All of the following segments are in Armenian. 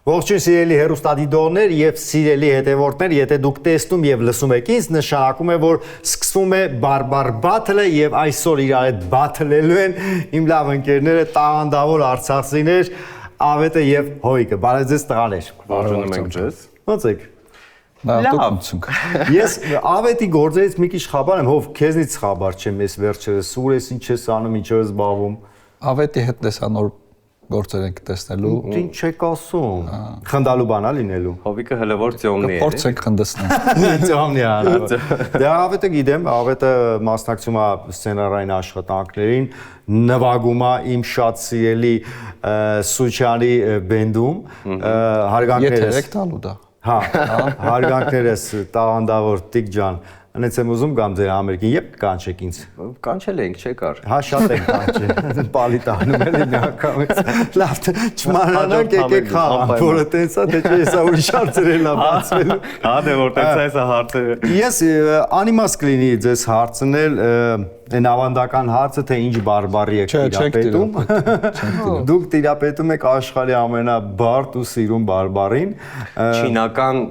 Ողջույն սիրելի հեռուստադիտողներ եւ սիրելի հետևորդներ, եթե դուք տեսնում եւ լսում եք ինձ, նշանակում է, որ սկսվում է բարբար բաթլը եւ այսօր իրար հետ բաթլելու են իմ լավ ընկերները, տաղանդավոր արցախցիներ, Ավետը եւ Հոյիկը։ Բարև ձեզ տղաներ։ Բարև ենք ձեզ։ Ո՞նց եք։ Լավ։ Ես Ավետի գործերից մի քիչ խաբար եմ, հով քեզնից խաբար չեմ, ես վերջերս ուր ես, ինչ ես անում, ինչով ես զբաղվում։ Ավետի հետ տեսանոր գործեր ենք տեսնելու։ Ինչ չեք ասում։ Խնդալու բանա լինելու։ Հովիկը հələ որ ծյոմնի է։ Փորձենք խնդացնել։ Ծյոմնի արա։ Դե Ավետը գիտեմ, Ավետը մասնակցում է սցենարային աշխատանքներին, նվագում է իմ շատ սիրելի Սուչյանի բենդում, հարգանքներս։ Եթե եք տալու դա։ Հա, հարգանքներս տաղանդավոր Տիկ ջան, անեց եմ ուզում կամ ձեր համերգին, երբ կանչեք ինձ։ Կանչել ենք, չեկար։ Հա, շատ ենք կանչել։ Պալի տանում էլի միանգամից։ Լավ, չմանանանք եկեք խաղանք, որը տենց է, թե չէ հեսա ուրիշ հարցեր էլ է բացվելու։ Հա, դե որ տենց է հեսա հարցերը։ Ես անիմաց կլինի ձեզ հարցնել այն ավանդական հարցը, թե ինչ բարբարի եք տիրապետում։ Դուք տիրապետում եք աշխարհի ամենաբարդ ու սիրուն բարբարին։ Չինական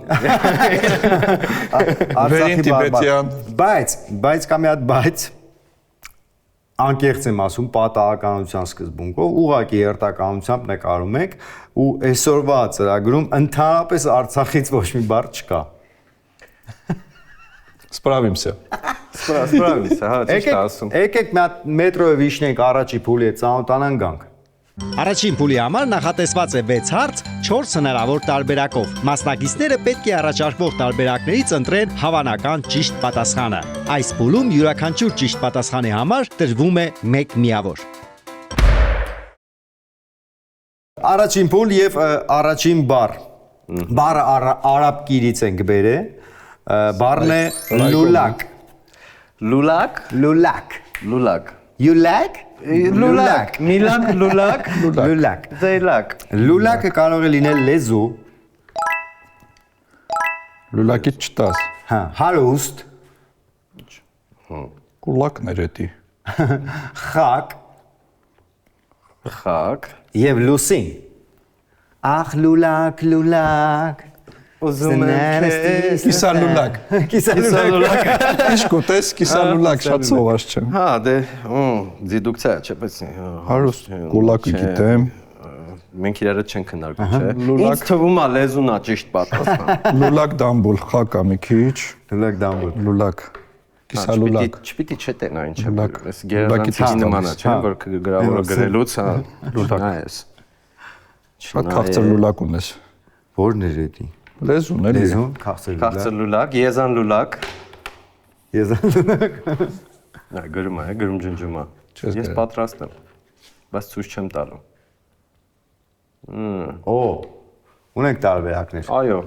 Արցախի բարբար։ Բայց կա մի հատ բայց անկեղծ եմ ասում պատահականության սկզբունքով, ուղղակի երթականությամբ նկարում եք ու այսօրվա ծրագրում ընդհանրապես Արցախից ոչ մի բառ չկա։ Սպրավիմся։ Սպրավիմся, հա, ճիշտ է ասում։ Եկեք մի հատ մետրոյով իջնենք առաջի փուլի հետ ծանոթանան գանք։ Առաջին փուլի համար նախատեսված է 6 հարց 4 հնարավոր տարբերակով։ Մասնակիցները պետք է առաջարկվող տարբերակներից ընտրեն հավանական ճիշտ պատասխանը։ Այս փուլում յուրաքանչյուր ճիշտ պատասխանի համար տրվում է 1 միավոր։ Առաջին փուլ եւ առաջին բառ։ Բառը արաբ կիրից ենք բերել։ Բառն է լուլակ։ Լուլակ։ Լուլակ։ Լուլակ։ You like? Լուլակ։ Միլակ, լուլակ։ Լուլակ։ Ձեյլակ։ Լուլակը կարող է լինել լեզու, Լուլակի չտաս։ հա, հարուստ, Կուլակներ էդի։ խակ Խակ։ եւ լուսին։ Ախ լուլակ, լուլակ։ Ուզում եմ քեզ։ Կիսալուլակ։ Կիսալուլակ։ Ինչ կուտես կիսալուլակ շատ սովորած չեմ։ Հա, դե, դիդուկցիա չէ, բայց Հարուստ կուլակը գիտեմ։ Մենք իրար հետ չենք քննարկում, չէ։ Ինձ թվում է լեզուն է ճիշտ պատասխան։ Լուլակ դամբուլ խակա մի քիչ։ Լուլակ դամբուլ։ Լուլակ։ Կիսալուլակ։ Չպիտի չտենա ինչ է։ Լուլակ։ Այս գերազանցի նման է, չէ, որ գրավորը գրելուց հա Լուլակ։ նայես։ Շատ քաղցր լուլակ ունես։ Որն էր էդի։ Լեզուն էլի։ Լեզուն, քաղցր լուլակ։ Քաղցր լուլակ, եզան լուլակ։ Եզանլուլակ։ Նա գրում է, գրում ջնջում է։ Ես պատրաստ եմ, բայց ցույց չեմ տալու։ Օ, ունենք տարբերակներ։ Այո։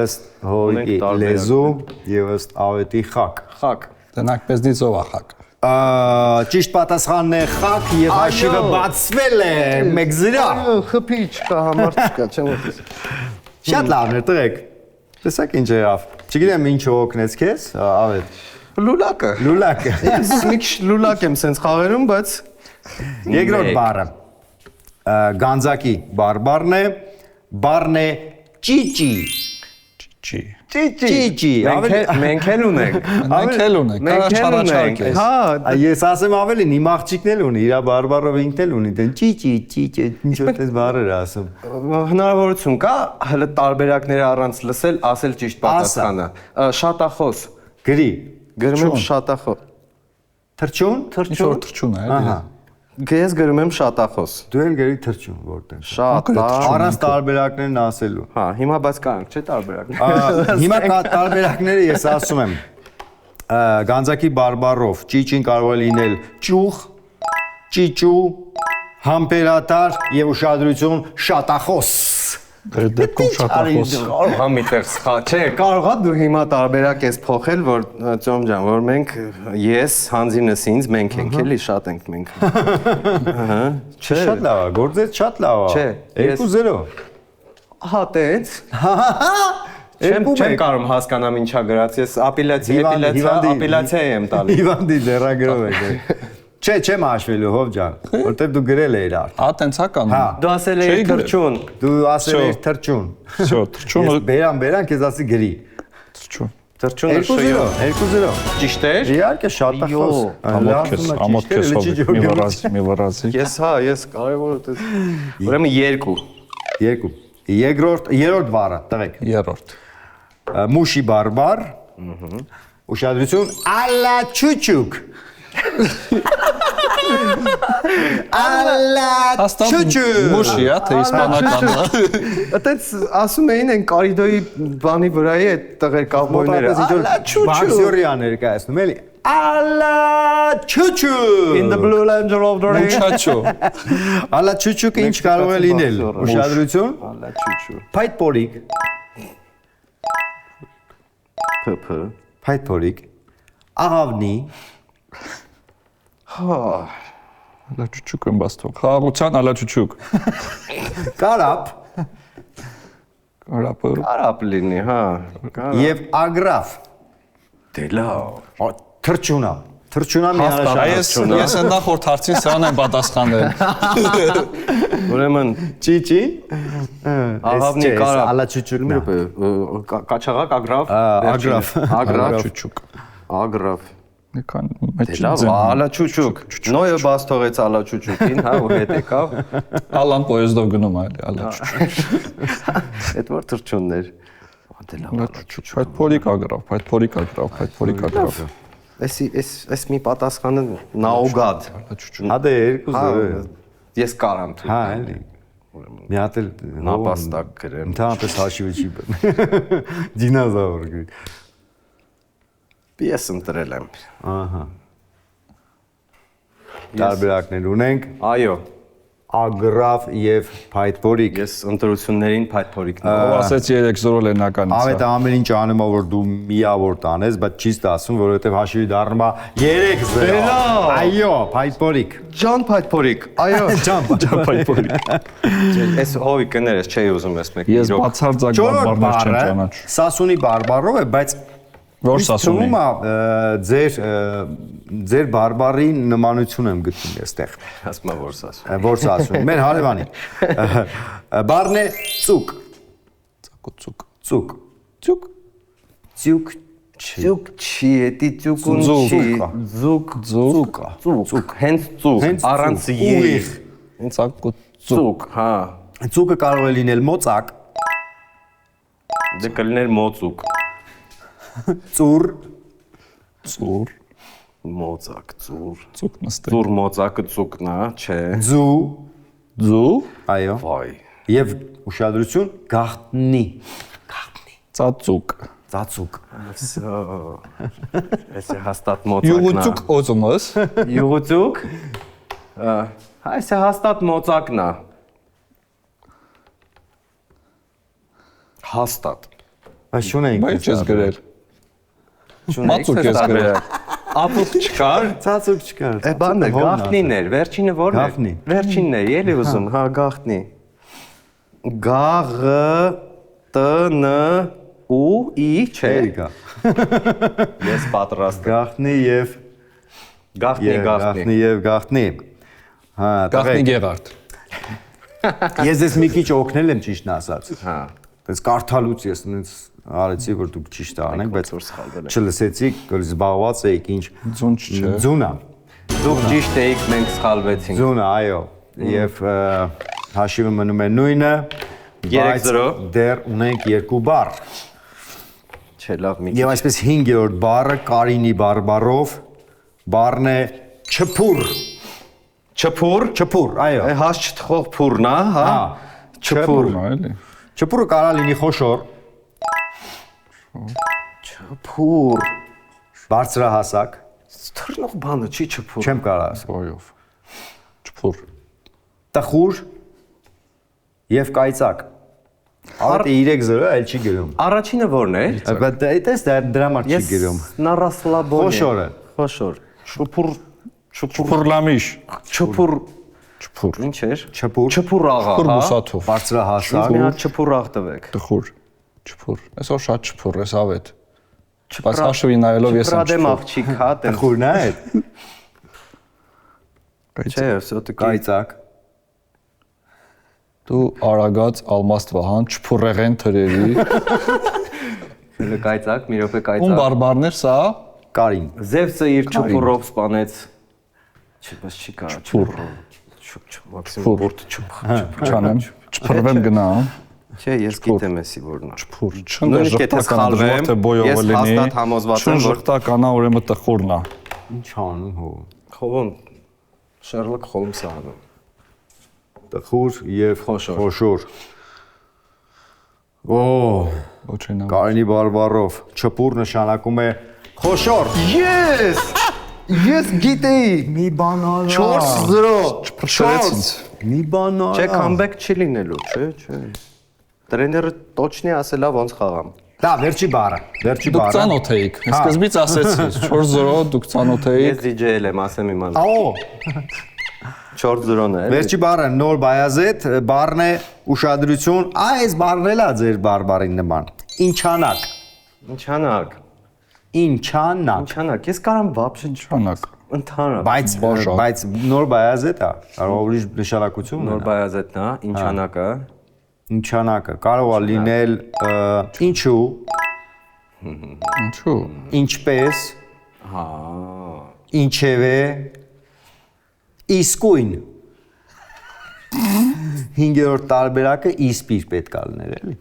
Ըստ Հոյիկի լեզու եւ ըստ Ավետի խակ։ Խակ։ Տնակ պեզնիցով է խակ։ Ճիշտ պատասխանն է խակ եւ հաշիվը բացվել է 1-0։ Խփի չկա համար չկա, չեմ ուտես։ Շատ լավն է, տղեկ։ Տեսակ ինչ եղավ։ Չգիտեմ ինչ օգնեց քեզ, Ավետ։ Լուլակը։ Լուլակը։ Ես մի քիչ լուլակ եմ սենց խաղերում, բայց Երկրորդ բառը Գանձակի բարբառն է, բառն է ճիճի։ Չի։ Ճիճի։ մենք էլ ունենք։ Մենք էլ ունենք, Մենք էլ առաջարկ ունենք։ ես։ Հա, Ես ասեմ ավելին, իմ աղջիկն էլ ունի, իր բարբառով ինքն էլ ունի, դեն ճիճի, ինչ որ դες բառեր ասում։ հնարավորություն կա հələ տարբերակները առանց լսել, ասել ճիշտ պատասխանը։ Շատախոս։ Գրի։ Գրում եմ շատախոս։ Թրջուն, Ինչ որ թրջուն է, էլի։ Ահա։ Ես գրում եմ շատախոս։ Դու էլ գրի թրջուն որտեղ։ Շատա։ Առանց տարբերակներն ասելու։ Հա, հիմա բայց կանք, չէ՞ տարբերակներ։ Հիմա տարբերակները ես ասում եմ։ Գանձակի բարբառով ճիճին կարող է լինել ճուխ, ճիճու, համբերատար եւ ուշադրություն շատախոս։ Դեր դեպքում շատախոս։ Կարող եմ միտեղ սխա, չէ, կարող է դու հիմա տարբերակ ես փոխել, որ ծոմ ջան, որ մենք ես հանձինս ինձ մենք ենք էլի շատ ենք մենք։ Ահա, չէ։ Շատ լավ է, գործեց շատ լավ է։ Չէ, 2-0։ Հա, տենց։ Չեմ կարող հասկանամ ինչա գրած, ես ապելյացիա եմ տալի։ Հիվանդի ձեռագրով եք։ Չէ, չեմ հաշվելու հով ջան, որտեվ դու գրել ես իրար։ Տենց է կանում։ Հա։ Դու ասել ես թրջուն։ Դու ասել ես թրջուն։ Всё, թրջունը Բերան, քեզ ասի գրի։ թրջուն։ Թրջունը շոյո։ 2-0։ Ճիշտ է։ Իհարկե շատ է խոս։ Ամոթ քեզ մի վրացի։ Ես կարևորը դες։ Ուրեմն 2։ 2։ Երրորդ բառը, տղեկ։ Երրորդ։ Մուշի բարբար։ Ուշադրություն, ալա չուչուկ։ Ալա չուչուկ։ Մուշի է, թե իսպանականն է։ Այդպես ասում էին են կարիդոյի բանի վրայի այդ տղեր կավբոյները։ Ալա չուչուկ։ Բաքսյորիա ներկայացնում էլի։ Ալա չուչուկ։ In the blue land of the rain։ Մուչաչո։ Ալա չուչուկը ինչ կարող է լինել։ Ուշադրություն։ Ալա չուչուկ։ Փայտ պորիկ։ Փփ։ Փայտ պորիկ։ Աղավնի։ Հա։ Ալաչուչուկ եմ բաստող։ Խաղաղության ալաչուչուկ։ Կարապ Կարապը։ Կարապ լինի, հա։ եւ ագրաֆ։ Դե լավ։ Թրջունա։ Թրջունա միանշանակ։ Ես այն նախորդ հարցին սրան եմ պատասխանել։ Ուրեմն Ճիճի։ աղավնի կարապ։ Ալա չուչուկն է։ Կաչաղակ ագրավ։ Ագրավ։ Ագրավ։ Ալաչուչուկ։ Ագրավ։ Նկան Դե մեջ լավ, ալա չուչուկ։ Նոյը բաց թողեց ալա չուչուկին, հա, ու հետ եկավ։ Ալան պոեզդով գնում է էլի ալաչուչուկ։ Այդ որ թրջուններ։ Դե լավ։ Ալաչուչուկ։ Այդ փորիկ ագրավ։ Էս մի պատասխանը նաուգադ։ Ալաչուչուկ։ Հա դե 2-0։ Ես կարամ թույլ։ Հա, էլի։ Մի հատ էլ Նապաստակ գրեմ։ Ընդհանրապես հաշիվը չի բռն։ Դինոզավր գրի։ Ես ընտրել եմ։ Ահա։ Տարբերակներ ունենք Այո, ագրավ եւ փայտփորիկ։ ես ընտրություններին փայտփորիկն Ով ասեց 3-0 լենականից։ Ավետ ամեն ինչ անում ա որ դու միավոր տանես, բայց չի ստացվում, որովհետեւ հաշիվի դառնում ա 3-0։ Այո, փայտփորիկ։ Ջան փայտփորիկ։ Այո, Ջան Փայտփորիկ։ Այս հովի կներես, չէի ուզում ես մեկ։ Ես բացարձակ Չորրորդ բարբարներ չեմ բառը ճանաչում։ Սասունի բարբառով է, բայց Որ Սասունի։ Թվում է ձեր բարբարի նմանություն եմ գտնում այստեղ։ Ասում եմ որ ասում։ Որ Սասուն։ Մեր հարևանի։ Բառն է ծուկ։ Ծուկ։ Ծուկ։ Ծուկ։ Ծուկ։ Ծուկ չի, էդի ծուկուն չի։ Ծուկ, Ծուկ։ ծուկ, հենց ծուկ, առանց ե։ Ծակու Ծուկ, հա։ Ծուկը կարող է լինել մոծակ, Դե կլիներ մոծուկ, ծուր, ծուր։ մոծակ, ծուր։ Ծուկ նստել։ Ծուր մոծակը ծուկն է, չէ։ ձու, Ձու։ այո, Վայ։ եւ ուշադրություն գախտնի, Ծածուկ։ ծածուկ, Այս է հաստատ մոծակն է։ Յուղուծուկ օծումս։ Յուղուծուկ։ Այս է հաստատ մոծակն է։ Հաստատ։ բայց չունենք։ Բայց ես գրել։ Չունեք Մածուկ ես գրել։ Ապուկ չկար։ Ծածուկ չկար։ Է բանն է, գախտնին էր, վերջինը որն է։ Գախտնի։ Վերջինն է, ելի ուզում, հա, գախտնի։ Գաղ տ ն ու ի, չէ։ Էրիկա։ Ես պատրաստ եմ։ Գախտնի եւ Գախտնի։ եւ գախտնի։ Հա, Գախնի տղեկ։ Գեղարդ։ Ես ես մի քիչ օգնել եմ ճիշտն ասած։ Հա։ Այս կարդալուց ես ինձ արեցի որ դուք ճիշտ անեք, բայց որ սխալվել եք։ չլսեցիք, զբաղված էիք ինչ։ Ձուն չէ։ Ձունա։ Դուք ճիշտ էիք, մենք սխալվեցինք։ Ձունա, այո։ Եվ հաշիվը մնում է նույնը։ 3-0։ Դեռ ունենք երկու բառ։ Չէ, լավ, մի Եվ այսպես 5-րդ բառը Կարինի բարբառով բառն է չփուր։ Չփուր։ Չփուր, այո։ Հաշ չթխող փուրն է, հա։ Չփուր։ Այլի։ Չփուրը կարող լինի խոշոր, Չփուր։ բարձրահասակ, Թռնող բանը չի չփուր։ չեմ կարող ասել։ Ոյով։ Չփուր։ Տխուր եւ կայծակ։ Արդի 3-0 այլ չի գրում։ Առաջինը որն է։ Բայց այդպես դրա համար չի գրում։ Նարասլաբոն։ Խոշոր է։ Խոշոր։ Շուփուր։ Չփուրլամիշ։ Չփուր։ Չփուր։ Ինչ էր։ Չփուր, Չփուր աղա, Չփուր հա։ բուսաթով։ բարձրահասակ, Մի հատ չփուր աղ տվեք։ Տխուր։ Չփուր։ Այսօր շատ չփուր ես ավետ։ Բայց հաշվի նայելով ես եմ Չփրադեմ չփուր։ աղջիկ, հա, տեն։ տխուրն է այդ։ Չէ, все-таки Կայծակ։ Դու արագած Ալմաստ Վահան չփուրեղեն թրերի։ կայծակ, մի րոպե Ում կայծակ։ բարբարներ սա։ Կարին։ Զևսը իր ճուփուրով սպանեց։ Չպես չի կարա։ Ճուփուր։ Մաքսիմում որտ ճուփ։ Չանեմ, չփրվեմ գնամ։ Չէ, ես գիտեմ էսի որն է։ Ճուփուր։ Նույնիսկ եթե սխալվեմ, ես հաստատ համոզված եմ, որ ժխտականա ուրեմն տխուրն է։ Ինչ անում հո։ խոհոն Շերլոկ Հոլմսը անում։ Տխուր եւ խոշոր։ Օ, Ոչինչ։ Կարինի բարբարով չփուր նշանակում է խոշոր։ Ես գիտեի։ Մի բան արա։ 4-0։ Փրկեց ինձ։ Մի բան արա։ Չէ, comeback չի լինելու, չէ։ Տրեները точно ասելա ոնց խաղամ։ Դա վերջի բառը, վերջի Դուք բառը։ ծանոթ էիք։ Ես սկզբից ասեցի 4-0 դուք ծանոթ Ես էիք։ DJ-ել եմ, ասեմ իմանա։ Ահո, 4-0-ն է։ վերջի բառը նոր բայազետ, բառն է ուշադրություն, այս բառն էլա ձեր բարբարին նման։ Ինչանակ։ Ինչանակ։ Ինչանակ։ Ես կարամ вообще Չանակ։ ընդհանրապես։ Բայց նոր բայազետ է, կարող ուրիշ նշանակություն Նոր ունենա։ բայազետն է, ինչանակը։ Ինչանակը կարող է լինել ինչու, Ինչու։ ինչպես, Հա։ ինչևէ, իսկույն։ 5-րդ տարբերակը իսպիր պետք է լիներ էլի։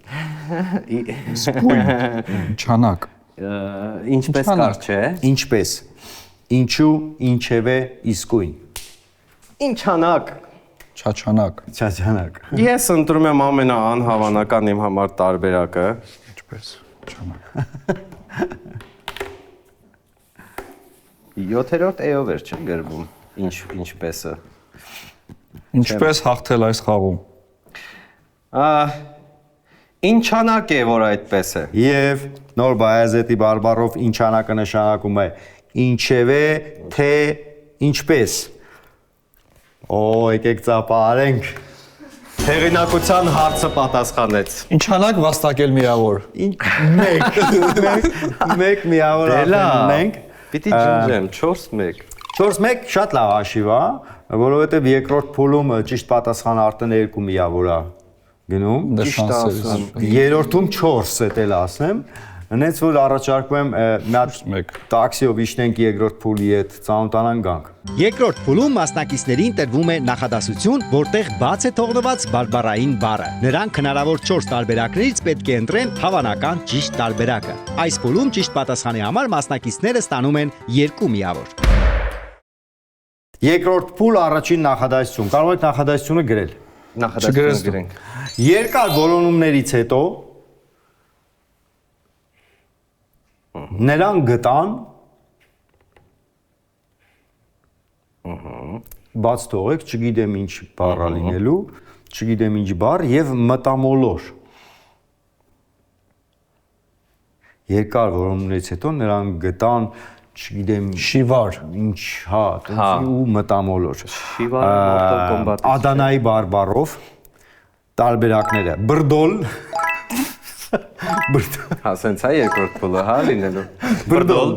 Չանակ։ Ինչպես կար, չէ։ Ինչպես, ինչու, ինչևէ, իսկույն։ Ինչանակ։ Չաչանակ։ Չաչանակ։ Ես ընտրում եմ ամենաանհավանական իմ համար տարբերակը։ Ինչպես։ Չանակ։ 7-րդ էով էր չէ գրվում։ Ինչպեսը։ Ինչպես հաղթել այս խաղում։ Ինչանակ է, որ այդպես է։ Եվ նոր բայազետի բարբարով ինչանակը նշանակում է ինչևէ, թե ինչպես։ Օ, եկեք ծապարենք։ Հեղինակության հարցը պատասխանեց։ Ինչանակ վաստակել միավոր։ Մեկ միավոր ենք։ Պիտի ջնջեմ 4-1։ 4-1 շատ լավ հաշիվ է, որովհետև երկրորդ փուլում ճիշտ պատասխանը արդեն 2 միավոր է գնում։ Ճիշտ ասում։ Երրորդում 4 էդ էլ ասեմ։ Հենց որ առաջարկում եմ մի հատ տաքսիով իջնենք երկրորդ փուլի հետ ծանոթանան գանք։ Երկրորդ փուլում մասնակիցներին տրվում է նախադասություն, որտեղ բաց է թողնված բարբարային բառը։ Նրանք հնարավոր 4 տարբերակներից պետք է ընտրեն հավանական ճիշտ տարբերակը։ Այս փուլում ճիշտ պատասխանի համար մասնակիցները ստանում են 2 միավոր։ Երկրորդ փուլ առաջին նախադասություն։ Կարող եք նախադասությունը գրել։ Նախադասությունը գրենք։ Երկար որոնումներից հետո նրան գտան բաց թողեք, չգիտեմ ինչ բառ է լինելու, չգիտեմ ինչ բառ եւ մտամոլոր։ Երկար որոնումներից հետո նրան գտան, չգիտեմ Շիվար։ ինչ, հա, ու մտամոլոր։ Շիվարը Mortal Kombat-ից։ Ադանայի բարբարով տարբերակները բրդոլ Հա, սենց է երկրորդ փուլը, հա, լինելու։ Բրդոլ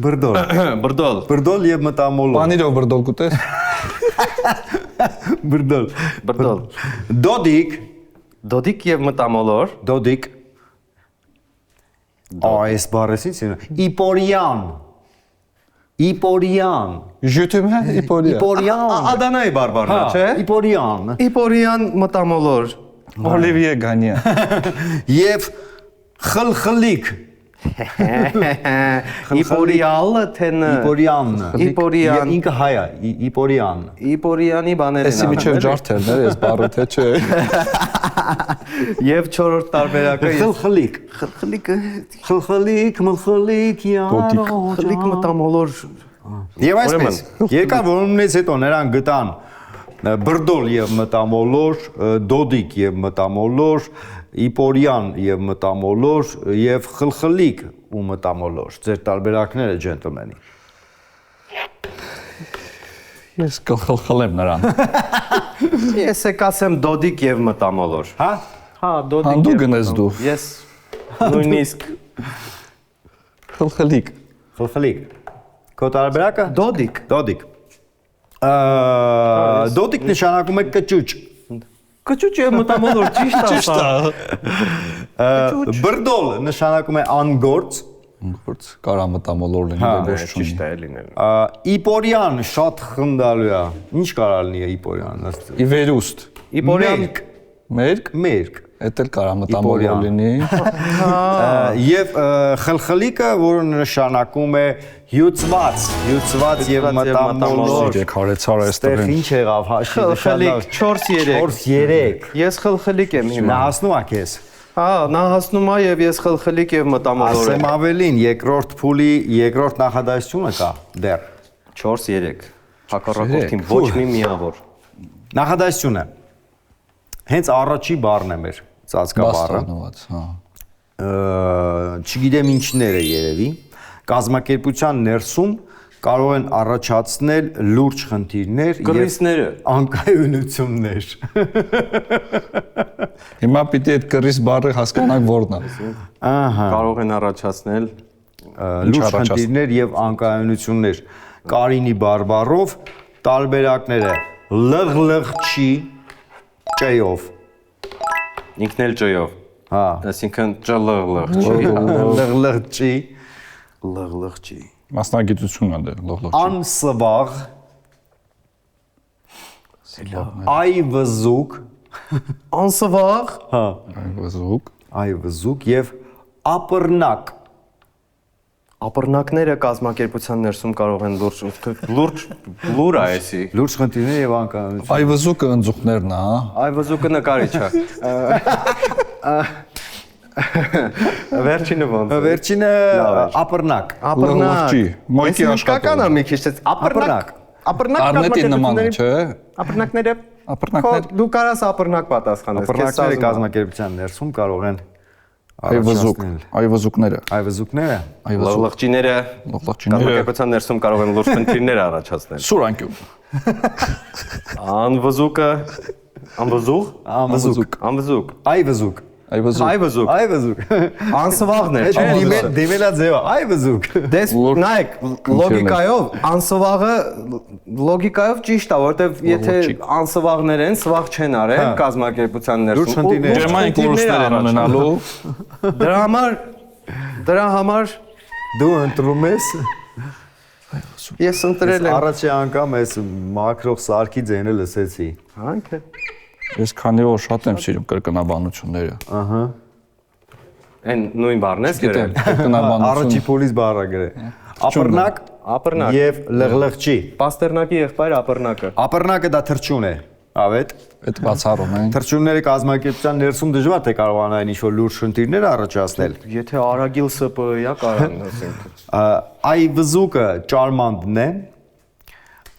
Բրդոլ։ Բրդոլ եւ մտամոլոր Պանիրով բրդոլ կուտես։ Բրդոլ։ Դոդիկ Դոդիկ եւ մտամոլոր։ Դոդիկ այս բառը ինչ է Իպորյան Ժյութում է իպորիա։ Իպորյան Ադանայի բարբարն է, չէ։ Իպորյան Իպորյան մտամոլոր։ Օլիվիե Գանիա։ եւ խլխլիկ Իպորիալը թեն Իպորյան Իպորյան ինքը հայ է Իպորյան Իպորյանի բաներն Էսի միջև ջարդերն էր, ես բառը թե չէ։ Եւ 4-րդ տարբերակը խլխլիկ խլխլիկ մլխլիկ յարո խլիկ մտամոլոր Եվ այսպես, երկար որոնումներից հետո նրանք գտան բրդոլ եւ մտամոլոր, դոդիկ եւ մտամոլոր, իպորյան եւ մտամոլոր եւ խլխլիկ ու մտամոլոր։ Ձեր տարբերակները ջենտլմենի։ Ես կխլխլեմ նրան։ Ես եք ասեմ դոդիկ եւ մտամոլոր։ Հա? Հա, դոդիկ։ Հանդու գնես դու։ Ես նույնիսկ Խլխլիկ։ Խլխլիկ։ Քո տարբերակը դոդիկ։ Դոդիկ։ Դոտիկ նշանակում է կճուճ։ Կճուճ է մտամոլորտ ճիշտ է։ Բրդոլ նշանակում է անգործ։ Գործ կարա մտամոլոր լինի, ոչ չունի։ Ճիշտ է լինել։ Իպորյան շատ խնդալու է։ Ինչ կարա լինի իպորյան։ Իվերուստ։ Իպորյան Մերկ։ Մերկ։ Էդ էլ կարա մտամոլոր լինի։ Եվ խլխլիկը, որը նշանակում է հյուծված եւ մտամոլոր։ Եկեք հարեցար Այստեղ այստեղ։ ինչ եղավ հաշի խլխլիկ 4-3։ 4-3։ Ես խլխլիկ եմ հիմա։ Նա հասնում է քեզ։ Հա, նա հասնում է եւ ես խլխլիկ եւ մտամոլոր Ասեմ եմ։ ավելին, երկրորդ փուլի երկրորդ նախադասությունը կա դեռ։ 4-3։ Հակառակորդին ոչ մի միավոր։ Նախադասությունը հենց առաջի բառն է մեր ծածկա բառը։ Բաստանոված, հա։ Չգիտեմ ինչներ է երևի։ Կազմակերպության ներսում կարող են առաջացնել լուրջ խնդիրներ Կռիզները։ անկայունություններ։ Հիմա պիտի այդ կռիզ բառը հասկանանք որն է։ Ահա, Կարող են առաջացնել լուրջ խնդիրներ եւ անկայունություններ։ Կարինի բարբառով տարբերակները լղլղչի ճեյով։ ինքն էլ ջյով։ Հա, Այսինքն ջլղլղ չի։ լղլղչի, Լղլղ չի։ Մասնագիտություն է դե լողլող։ անսվաղ, այվզուկ, Անսվաղ։ հա, Այվզուկ։ այվզուկ եւ ապռնակ։ Ապռնակները կազմակերպության ներսում կարող են լուր է էսի։ Լուրջ խնդիրներ եւ անկայունություն։ Այվզուկը ընձուկներն է, հա։ Այվզուկը նկարիչ է։ Վերջինը ոնց։ Վերջինը ապռնակ։ Լղլղջի, մոյկի Մշկական է մի քիչ էս ապռնակ։ Ապռնակ Արնետի նման է, չէ։ Ապռնակները Ապռնակներ դու կարաս ապռնակ պատասխանես։ Ապռնակները կազմակերպության ներսում կարող են այվզուկ, այվզուկները, այվզուկները, այվզուկ, Լղլղջիները լողլողջիները, կազմակերպության ներսում կարող են լուրջ խնդիրներ առաջացնել։ սուրանկյուն, Անվզուկը անվզուղ, անվզուկ, անվզուկ, այվզուկ, այվզուկ, այվզուկ, այվզուկ։ անսվաղներ, չէ՞։ Դիմելա ձևը, այվզուկ։ Դες նայեք, լոգիկայով անսվաղը լոգիկայով ճիշտ է, որովհետև եթե անսվաղներ են, սվաղ չեն արել կազմակերպության Լուրջ ներսում։ խնդիրներ։ ջերմային կորուստներ են ունենալու, Դրա համար Դու ընտրում ես ես ընտրել եմ։ առաջի անգամ ես մակրող սարքի ձայնը լսեցի։ Հանքը։ ես քանի որ շատ եմ սիրում կրկնաբանությունները, Ահա։ Այն նույն բառն ես գրել։ գիտեմ, կրկնաբանություն, Առաջի փուլից բառը գրե։ Ապռնակ Ապռնակ։ եւ լղլղջի։ Պաստերնակի եղբայր ապռնակը։ Ապռնակը դա թրջուն է, ավետ։ այդ բացառում են, Թրջունները կազմակերպության ներսում դժվար թե կարողանային ինչ-որ լուրջ խնդիրներ առաջացնել։ Եթե արագիլ ՍՊ-յա կարան ասենք։ Այվզուկը ճարմանդն է,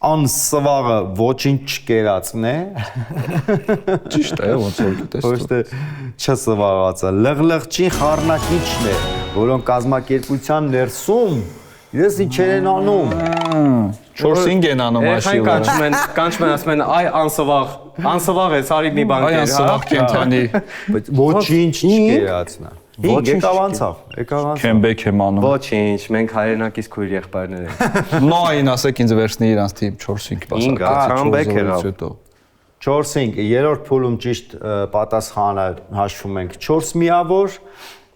անսվաղը ոչինչ չկերածն է, ճիշտ է, ոնց որ գիտես, ոչ թե չսվաղածը։ Լղլղջին խառնակիչն է, որոնք կազմակերպության ներսում իրենց ինչեր են անում։ 4-5 են անում Երեխային աշիլը, կանչում են ասում են այ անսվաղ է, սարի մի բան այ կեր, անսվաղ կենթանի, Բայց ոչինչ չկերածնա։ Եկավ անցավ։ քեմբեք եմ անում, Ոչինչ, մենք հայրենակից քույր եղբայրներ ենք։ նոային ասեք ինձ վերցնի իրանց թիմ 4-5 Ինգ, քամբեք եղավ։ 4-5 երրորդ փուլում ճիշտ պատասխանը հաշվում ենք 4 միավոր,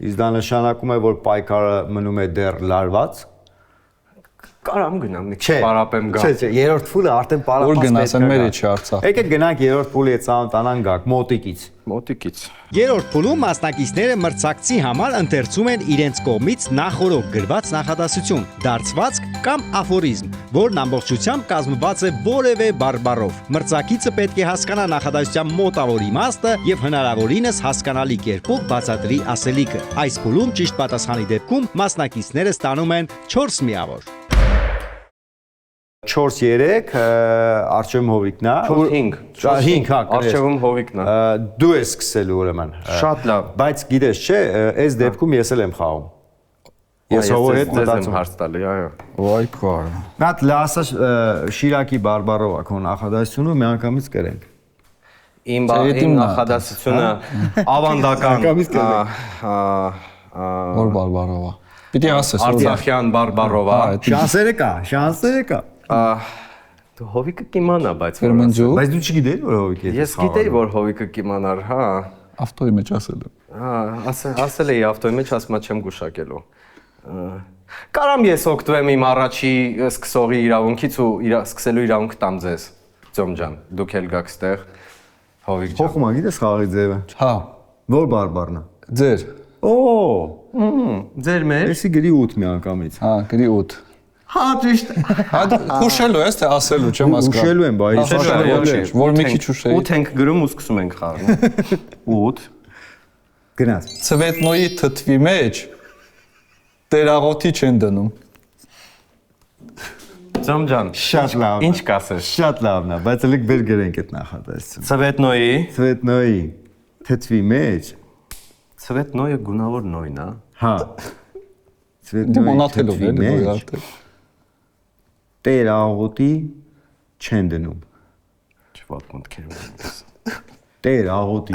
իսկ դա նշանակում է, որ պայքարը մնում է դեռ լարված։ Կարամ գնամ մի քիչ պարապեմ գա։ Չէ, երրորդ փուլը արդեն որ պարապած գնաս են մեր իջի Արցախ, Եկեք գնանք երրորդ փուլի հետ ծանոթանանք գակ մոտիկից։ Մոտիկից։ Երրորդ փուլում մասնակիցները մրցակցի համար ընթերցում են իրենց կողմից նախորդ գրված նախադասություն, դարձվածք կամ աֆորիզմ, որն ամբողջությամբ կազմված է որևէ բարբառով։ Մրցակիցը պետք է հասկանա նախադասության մոտավոր իմաստը եւ հնարավորինս հասկանալի կերպով բացատրի ասելիքը։ Այս փուլում ճիշտ պատասխանի դեպքում մասնակիցները ստանում են 4 միավոր։ 4-3 Արչևում Հովիկն է 4-5 5 հա Արչևում Հովիկն է դու ես սկսելու ուրեմն Շատ լավ բայց գիտես չէ այս դեպքում ես էլ եմ խաղում ես հովոր հետ մտածում հարց տալի այո վայ քար, Նատ լասա Շիրակի բարբառով ակո նախադասությունը մի անգամից կրենք Իմ նախադասությունը ավանդական որ բարբարով է, պիտի ասես, Արցախյան բարբառով է շանսերը կա Դու հովիկը կիմանա, բայց Ֆերմենջու Բայց դու չգիտեի որ հովիկ է։ Ես գիտեի, որ հովիկը կիմանար, հա։ ավտոյի մեջ ասել եմ։ Հա, ասել էի ավտոյի մեջ, ասма չեմ գուշակելու։ Կարամ ես օգտվեմ իմ առաջի սկսողի իրավունքից ու սկսելու իրավունք տամ ձեզ։ Ձոմ ջան, դուք էլ գաք ստեղ։ Հովիկ ջան։ Փոխում ա գիտես խաղի ձևը։ Հա, Որ բարբարն է։ ձեր։ Օ, Ձեր մեր։ էսի գրի 8 մի անգամից։ Հա, գրի 8։ Հա, ճիշտ։ Հա, հուշելու ես թե ասելու, չեմ հասկանում։ Ուշելու եմ, բայց Որ մի քիչ ուշեի։ 8 ենք գրում ու սկսում ենք խաղը։ 8 գնաց։ Ցվետնոյի թթվի մեջ տերաղոթի չեն դնում։ Ձոմ ջան, Շատ լավ։ ինչ կասես։ Շատ լավն է, բայց ելք վեր գրենք այդ նախադասությունը։ Ցվետնոյի Ցվետնոյի թթվի մեջ, Ցվետնոյը գունավոր նոյն է։ հա։ Դու մոնաթելով թթվի էլի մեջ նույնիսկ։ տերաղոտի չեն դնում։ Չվատ մտքեր ունես։ Տերաղոտի։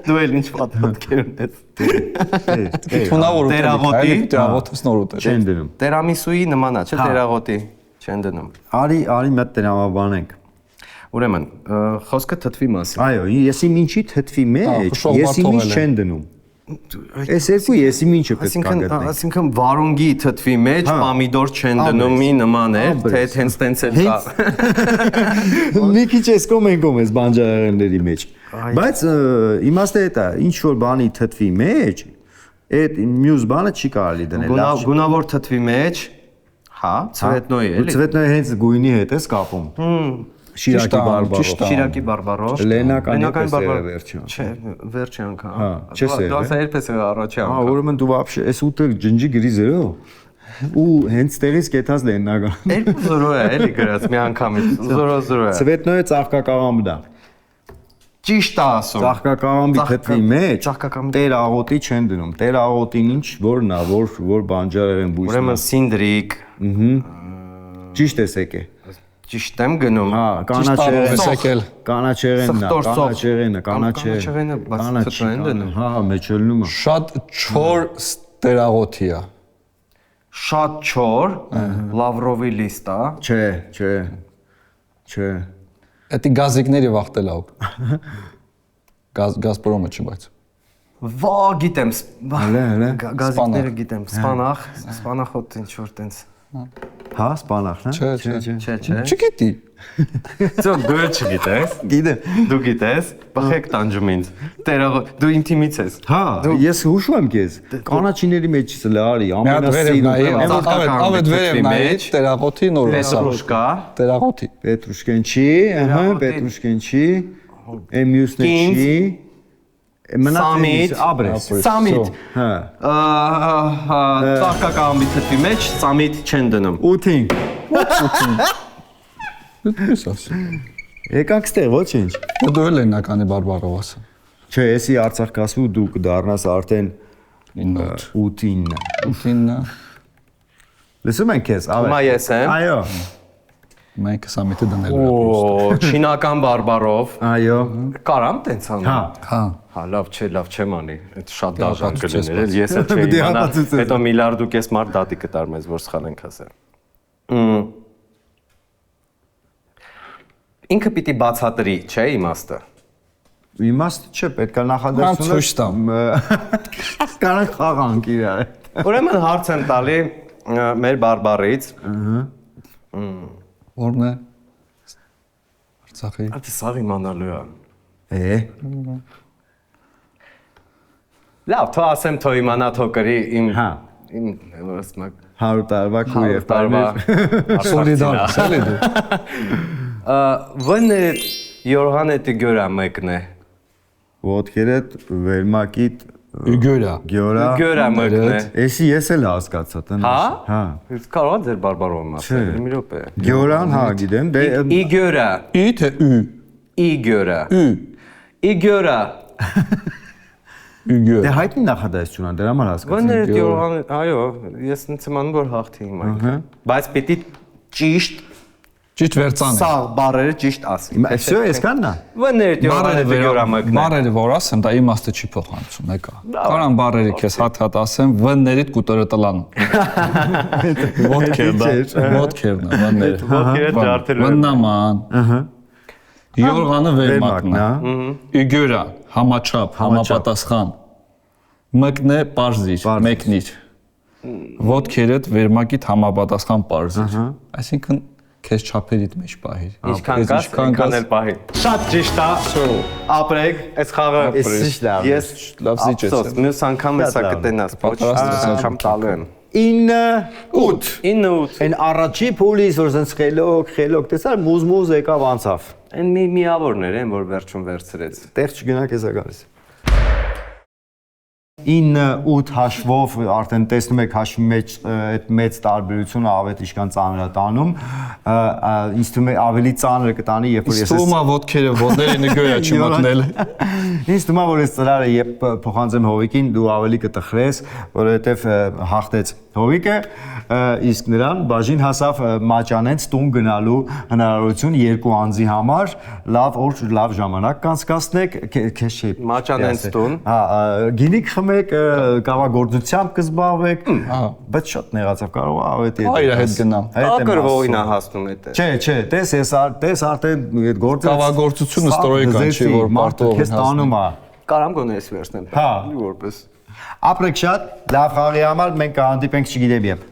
Դու էլ ինչ վատ մտքեր ունես։ Թունավոր ուտել։ Տերաղոտի, տերաղոթս նոր ուտել։ Չեն դնում։ Տերամիսուի նման է, չէ՞ տերաղոտի։ Չեն դնում։ Արի մի հատ տրամաբանենք։ Ուրեմն, խոսքը թթվի մասին։ Այո, եսիմ ինչի թթվի մեջ, շողմա եսիմ ինչ թողել է։ չեն դնում։ Այս երկու եսիմ ինչը պետք է գտնենք։ Այսինքն վարունգի թթվի մեջ պամիդոր չեն դնում մի նման է, թե հենց տենց էլ կա։ Մի քիչ էս կոմենկոմ էս բանջարեղենների մեջ։ Բայց իմաստը դա ինչ որ բանի թթվի մեջ, այդ մյուս բանը չի կարելի դնել։ Գունավոր թթվի մեջ, հա, ցվետնոյի էլի։ Ցվետնոյի հենց գույնի հետ էս կապում։ Շիրակի բարբարով։ Շիրակի բարբարով։ Լենական վերջը։ Չէ, վերջի անգամ։ Հա, չես եղել։ Դա երբես առաջի Հա, անգամ։ ուրեմն դու вообще էս ուտը ջնջի գրի զերո։ Ու հենց տեղից կետած լենական։ 2-0 է, էլի գրած մի անգամից։ 0-0 է։ Ցվետնոյը ծաղկակաղամբն է։ Ճիշտ է ասում։ Ծաղկակաղամբի թթվի մեջ Ծաղկակաղամբի տերաղոտի չեն դնում։ Տերաղոտին ինչ որն է, որ բանջարեղեն բույսն է։ Ուրեմն սինդրիկ։ Ճիշտ ես եկե։ Ճիշտ եմ գնում։ Հա, կանաչեղենն է, Կանաչեղենը, բայց թթվեն դնում։ Հա, մեջելնում է։ Շատ չոր տերաղոթի է։ Շատ չոր, Լավրովի լիստ է։ Չէ։ Էդի գազիկների վախտել ա։ Գազպրոմը չի բայց։ Վա, գիտեմ։ Հələ։ Գազիկները գիտեմ։ Սպանախոտ ինչ որ տենց։ Հա, սպանախն է։ Չէ։ Չգիտի։ Ծո դու չգիտես։ Գիտեմ։ Դու գիտես, բխեք տանջում ինձ։ Դու իմ թիմից ես։ Հա, ես հուշում եմ քեզ։ Կանաչիների մեջ լարի, Մի հատ վերև նայի, ամենասիրուն։ ավետ վերև նայի, տերաղոթի նոր ասա։ Պետրուշկա։ Տերաղոթի։ Պետրուշկեն չի, ահա, պետրուշկեն չի։ Էմյուսն չի։ Սամիտ, Աբրես։ Սամիտ։ Հա։ Ծաղկակաղամբի թթվի մեջ սամիտ չեն դնում։ 8-ին։ Դու ասա։ Եկանք ստեղ, ոչինչ։ Դու էլ լենականի բարբարով ասա։ Չէ, էսի Արցախ կասվու դու կդառնաս արդեն 8-ին։ 8-ինը։ Լսում ենք քեզ, Հիմա ես եմ։ Այո։ Մենք սամիտը դնել ենք։ Օ, չինական բարբարով։ Այո։ Կարամ տենց անում։ Հա։ Հա, լավ չեմ անի։ Այդ շատ դաժան հապացուցես կլիներ, էլ ես էլ չէի Պետք է իմանա։ հապացուցես։ Հետո միլիարդ ու կես մարդ դատի կտար մեզ, որ սխալ ենք ասել։ Ինքը պիտի բացատրի, չէ՞ իմաստը։ Իմաստ չէ, պետք է նախադասությունը։ Ցույց տամ։ Կանանք խաղանք իրար։ Ուրեմն հարց եմ տալի մեր բարբարից։ Որն է։ Արցախի։ Այդ սաղ իմանալու է։ Լավ, թող ասեմ, թող իմանա, թող կրի իմ Հա։ իմ ասում 100 տարվա քու եւ Սոլիդար, էլի դու։ Վնը Յորհանետի գորա մեկն է։ Ոտքերդ վերմակիտ Ուգորա։ Գորա մեկն է։ Էսի ես էլ հասկացա տնես։ Հա։ Հա։ Կարող է ձեր բարբարով ասել, մի րոպե։ Գյորան, հա, գիտեմ, դե Իգորա, Ի թե ու։ Իգորա։ Ու։ Իգորա։ Ուգո։ դե հայտնի նախադասություն է, դրա համար հասկացա։ Վները Յորհան, այո, ես ինձ իմանում որ հաղթի հիմա։ Բայց պիտի ճիշտ Ճիշտ վերցան։ Սա բարերը ճիշտ ասի։ Всё, այսքանն է։ Վներ դյորանը Բարերը որ ասեմ, դա իմաստը չի փոխանցում, եկա։ Կարան բարերը քեզ հատ ասեմ, վներիդ կուտորը տլան։ Ոտքերն, վները։ Ոտքերը ջարդելու։ Վնաման։ Յորղանը վերմակն է։ Իգյուրա, համաչափ, համապատասխան։ Մեկն է parзիր, մեկնիր։ Ոտքերդ վերմակիդ համապատասխան parзիր։ Այսինքն քեզ չափերիդ մեջ պահիր։ Ինչքան կաս, այնքան էլ պահի։ Շատ ճիշտ է։ Ապրեք, այս խաղը ես լավ զիջես։ Ափսոս, մյուս անգամ հեսա կտենաս, ոչ անգամ տալու եմ։ 9-8 9-8։ Այն առաջի փուլից որ sense խելոք տեսար մուզ եկավ անցավ։ Այն միավորներ են, որ վերջում վերցրեց։ Տեղ չգնա քեզա գալիս։ 9-8 հաշվով արդեն տեսնում եք հաշվի մեջ այդ մեծ տարբերությունը ավետ իշքան ծանր է տանում, ինձ թվում է ավելի ծանր կտանի, երբ որ ես Ստումա ոտքերը ոտների նգոյա չմատնել։ Ինձ թվում է որ այս ծրարը երբ փոխանցեմ Հովիկին դու ավելի կտխրես, որովհետև հաղթեց Հովիկը, իսկ նրան բաժին հասավ Մաճանենց տուն գնալու հնարավորություն երկու անձի համար, լավ ժամանակ կանցկացնեք, քեզ չի Մաճանենց տուն։ Հա, գինիք խմեք, կավագործությամբ կզբաղվեք, բայց շատ նեղացավ կարող է ավետի Այ իր հետ գնամ։ Ակրվոյն է հասնում այդ։ Չէ, տես արդեն այդ գործը Կավագործությունը ստորոյական չի, որ պարտով քեզ տանում է։ Կարամ գոնե ես վերցնեմ։ Հա։ Որպես Ապրեք շատ, լավ խաղի համար մենք կհանդիպենք չգիտեմ երբ։